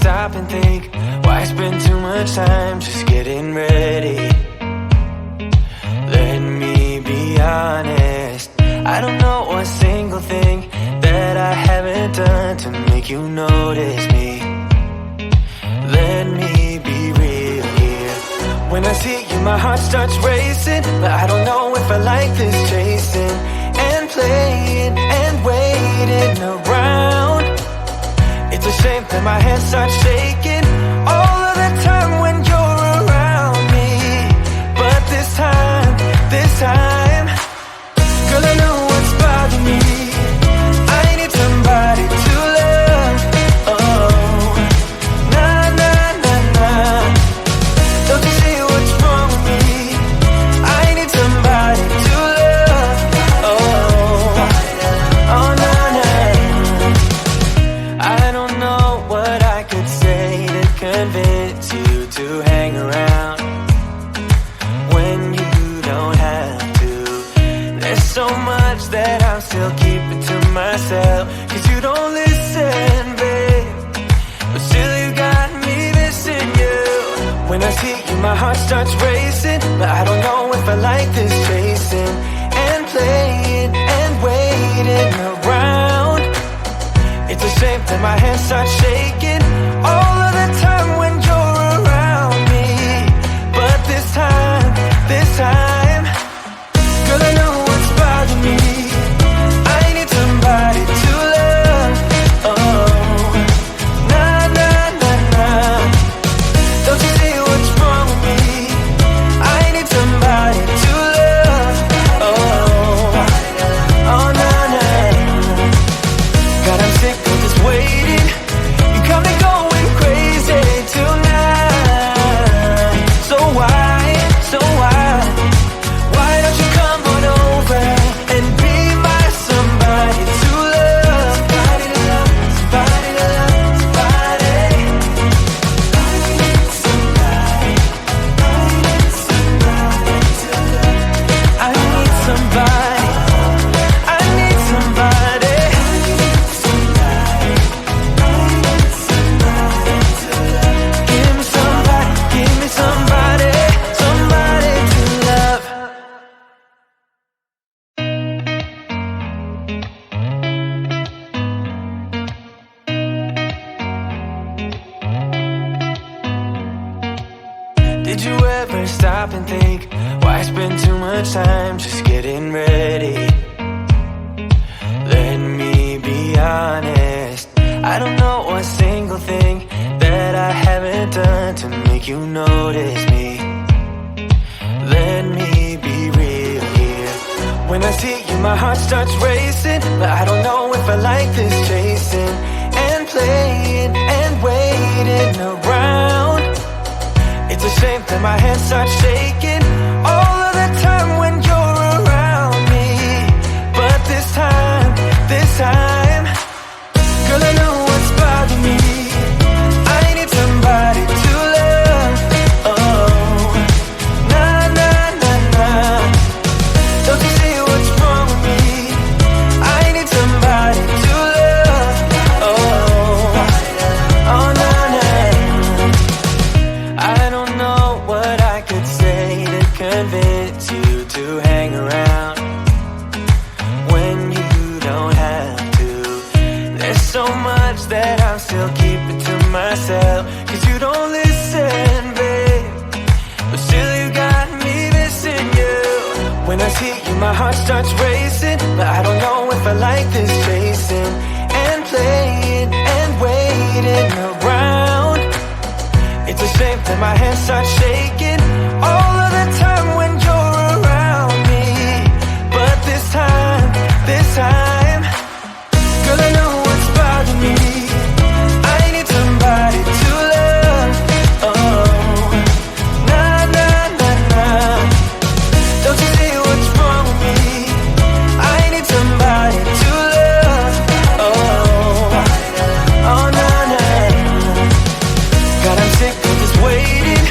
stop and think, why spend too much time just getting ready? Let me be honest, I don't know a single thing that I haven't done to make you notice me. Let me be real here. When I see you, my heart starts racing, but I don't know if I like this chasing and playing and waiting around. It's a shame that my hands start shaking all of the time when you're around me. But this time, girl, I know what's bothering me. I need somebody to love. Oh, nah, nah, nah, nah. Don't you see what's wrong with me? I need somebody to love. Oh, oh, nah, nah. I don't know what I could say to convince you to hang around when you don't have to. There's so much that I'm still keeping to myself, 'cause you don't listen, babe. But still you got me missing you. When I see you, my heart starts racing, but I don't know if I like this chasing and playing and waiting around. It's a shame that my hands start shaking all of the time when you're around me. But this time, girl, I know what's bothering me. I need somebody to love. Oh, nah, nah, nah, nah. Don't you see what's wrong with me? I need somebody to love. Oh, oh, nah, nah. God, I'm sick of this waiting. You got me going crazy tonight. So why? Why don't you come on over and be my somebody to love? Somebody to love, somebody to love, somebody. I need somebody. I need somebody to love. I need somebody. I need somebody. Give me somebody, give me somebody, somebody to love. Did you ever stop and think, why spend too much time just getting ready? Let me be honest, I don't know a single thing that I haven't done to make you notice me. Let me be real here. When I see you, my heart starts racing, but I don't know if I like this chasing and playing and waiting around. It's a shame that my hands start shaking all of the time when you're around me. But this time, girl, I know what's bothering me. I need somebody to love. Oh, nah, nah, nah, nah. Don't you see what's wrong with me? I need somebody to love. Oh, oh, nah, nah. I don't know what I could say to convince you to hang around when you don't have to. There's so much that I'm still keeping to myself, 'cause you don't listen, babe. But still you got me missing you. When I see you, my heart starts racing, but I don't know if I like this chasing and playing and waiting around. It's a shame that my hands start shaking all of the time when you're around me. But this time, girl, I know what's bothering me. I need somebody to love. Oh, nah, nah, nah, nah. Don't you see what's wrong with me? I need somebody to love. Oh, oh, nah, nah. God, I'm sick of this waiting.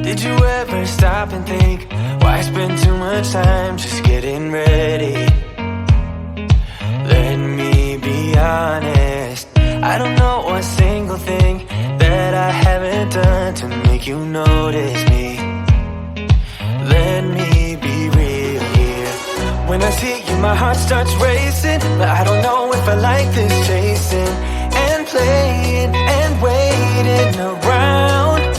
Did you ever stop and think, why spend too much time just getting ready? Let me be honest, I don't know a single thing that I haven't done to make you notice me. Let me be real here. When I see you, my heart starts racing, but I don't know if I like this chasing and playing and waiting around.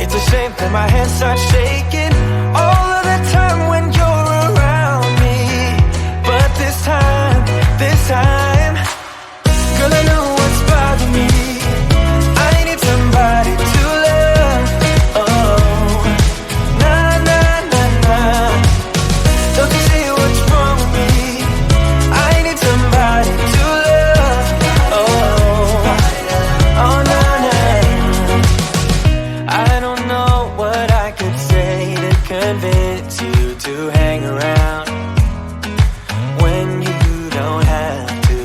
It's a shame that my hands start shaking all of the time when you're around me. But this time, girl, I know what's bothering me. I need somebody to love. Oh, nah, nah, nah, nah. Don't you see what's wrong with me? I need somebody to love. Oh, oh, nah, nah. I don't know what I could say to convince you to hang around when you don't have to.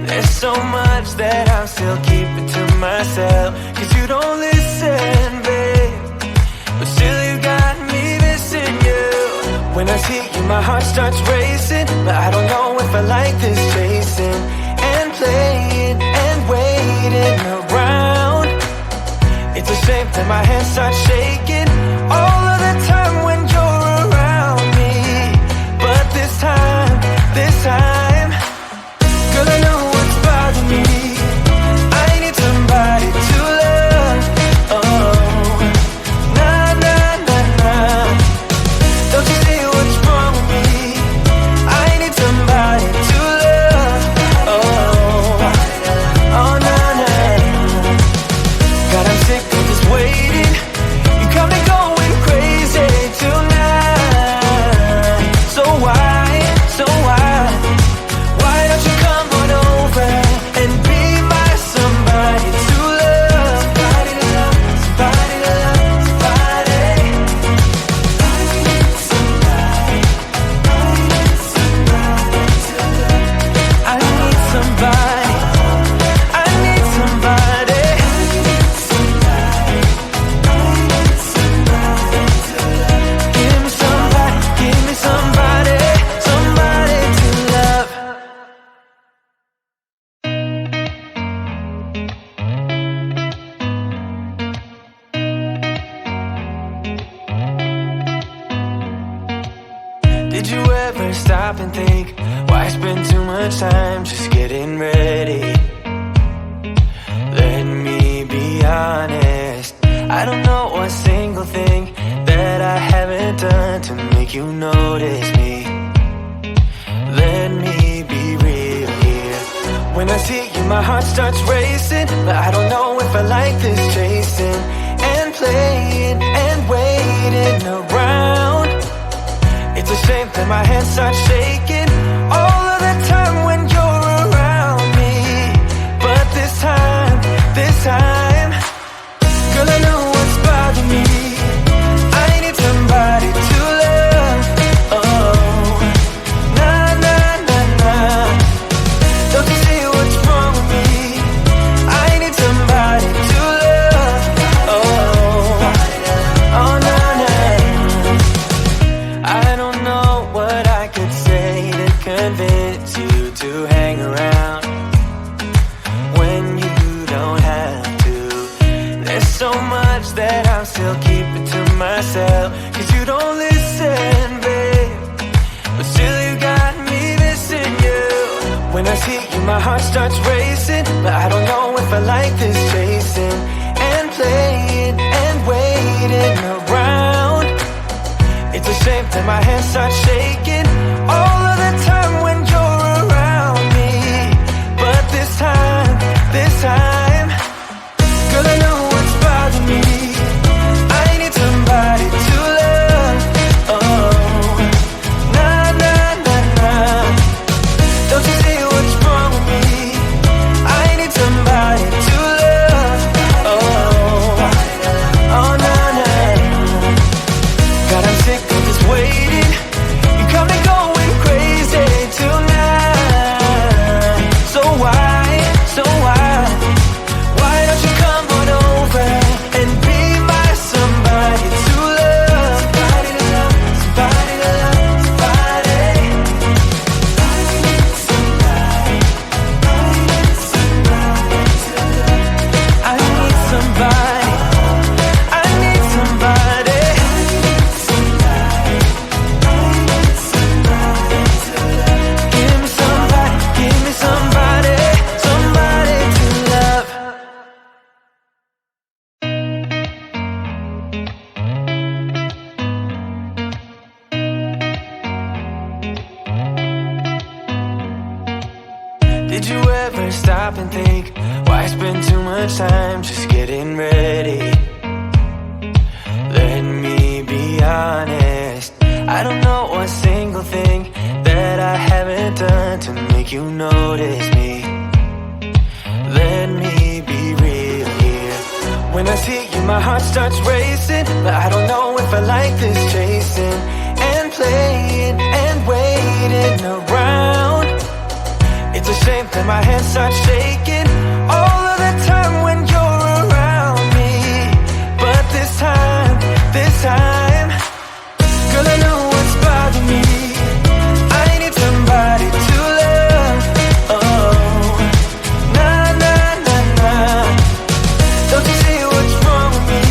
There's so much that I'm still keeping to myself, 'cause you don't listen, babe. But still you got me missing you. When I see you, my heart starts racing, but I don't know if I like this chasing and playing and waiting around. It's a shame that my hands start shaking all of the time when you're around me. But this time, girl, I know what's bothering me. I need somebody to love. Oh, nah, nah, nah, nah. Don't you see what's wrong with me? I need somebody to love. Oh, oh, nah, nah. God, I'm sick of this waiting. You got me going crazy tonight. So why? Why don't you come on over and be my somebody to love? Somebody to love, somebody to love, somebody. I need somebody to love. I need somebody. I need somebody. Give me somebody, give me somebody, somebody to love. Did you ever stop and think, why spend too much time just getting ready? Let me be honest, I don't know a single thing that I haven't done to make you notice me. Let me be real here. When I see you, my heart starts racing, but I don't know if I like this chasing and playing and waiting around. It's a shame that my hands start shaking all of the time when you're around me. But this time, girl, I know what's bothering me. I need somebody to love. Oh, nah, nah, nah, nah. Don't you see what's wrong with me? I need somebody to love. Oh, oh, nah, nah. I don't know what I could say to convince you to hang around when you don't have to. There's so much that I'm still keeping to myself, 'cause you don't listen, babe. But still you got me missing you. When I see you, my heart starts racing, but I don't know if I like this chasing and playing and waiting around. It's a shame that my hands start shaking all of the time when you're around me. But this time, girl, I know what's bothering me. I need somebody to love. Oh, nah, nah, nah, nah. Don't you see what's wrong with me? I need somebody to love. Oh, oh, nah, nah. God, I'm sick of this waiting. stop and think, why spend too much time just getting ready? Let me be honest, I don't know one single thing that I haven't done to make you notice me. Let me be real here. When I see you, my heart starts racing, but I don't know if I like this chasing and playing and waiting around. It's a shame that my hands start shaking all of the time when you're around me. But this time, girl, I know what's bothering me. I need somebody to love. Oh, nah, nah, nah, nah. Don't you see what's wrong with me?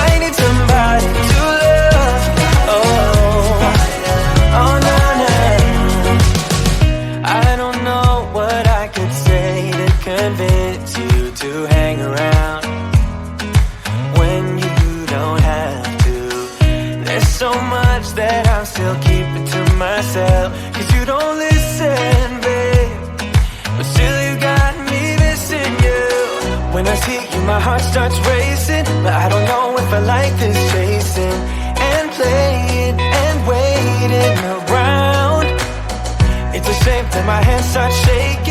I need somebody to love. Oh, oh, nah, nah. I don't know what I could say to convince you to hang around when you don't have to. There's so much that I'm still keeping to myself, 'cause you don't listen, babe. But still you got me missing you. When I see you, my heart starts racing, but I don't know if I like this chasing and playing and waiting around. It's a shame that my hands start shaking